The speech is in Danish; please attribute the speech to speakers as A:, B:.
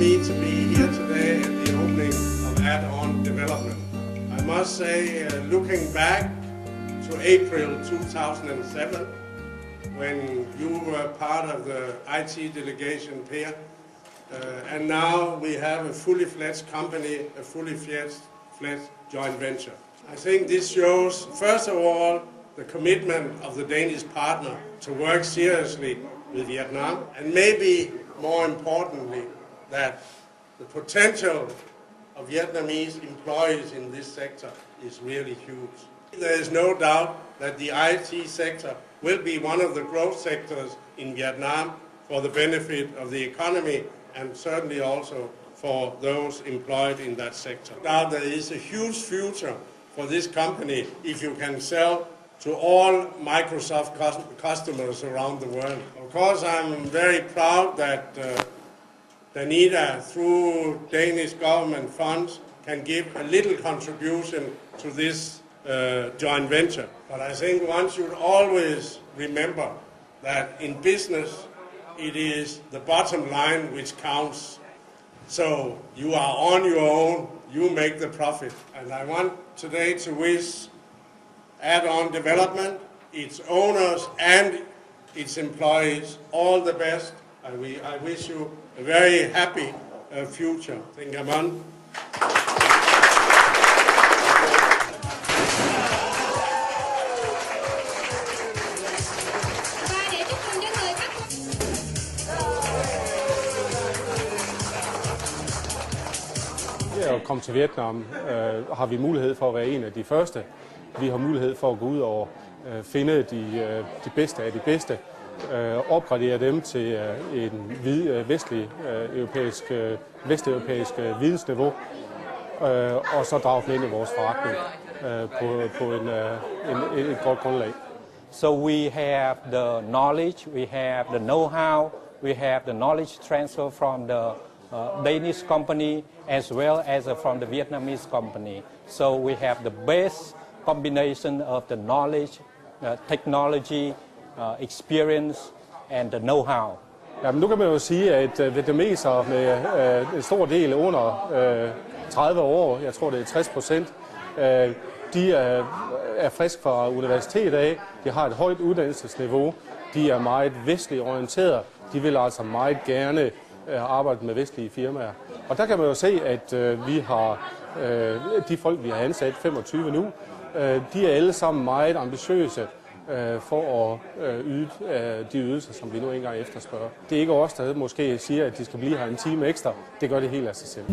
A: me to be here today at the opening of Add-on Development. I must say, looking back to April 2007, when you were part of the IT delegation, Per, and now we have a fully fledged company, a fully fledged joint venture. I think this shows, first of all, the commitment of the Danish partner to work seriously with Vietnam, and maybe more importantly, that the potential of Vietnamese employees in this sector is really huge. There is no doubt that the IT sector will be one of the growth sectors in Vietnam for the benefit of the economy and certainly also for those employed in that sector. Now there is a huge future for this company if you can sell to all Microsoft customers around the world. Of course, I'm very proud that Danida, through Danish government funds, can give a little contribution to this joint venture. But I think one should always remember that in business, it is the bottom line which counts. So you are on your own, you make the profit. And I want today to wish Add-on Development, its owners and its employees all the best. I wish you a very happy future. Thank you, man.
B: At komme til Vietnam har vi mulighed for at være en af de første. Vi har mulighed for at gå ud og finde de bedste af de bedste, opgradere dem til en vesteuropæisk vidensniveau, og så drage dem ind i vores forretning på et godt grundlag.
C: So we have the knowledge, we have the know-how, we have the knowledge transfer from the Danish company as well as from the Vietnamese company. So we have the best combination of the knowledge, technology, experience and the know-how.
B: Jamen, nu kan man jo sige, at vietnamesere med en stor del under 30 år, jeg tror det er 60%, de er friske fra universitetet af, de har et højt uddannelsesniveau, de er meget vestligt orienteret, de vil altså meget gerne arbejde med vestlige firmaer. Og der kan man jo se, at vi har de folk, vi har ansat, 25 nu, de er alle sammen meget ambitiøse for at yde de ydelser, som vi nu engang efterspørger. Det er ikke os, der måske siger, at de skal blive her en time ekstra. Det gør det helt af sig selv.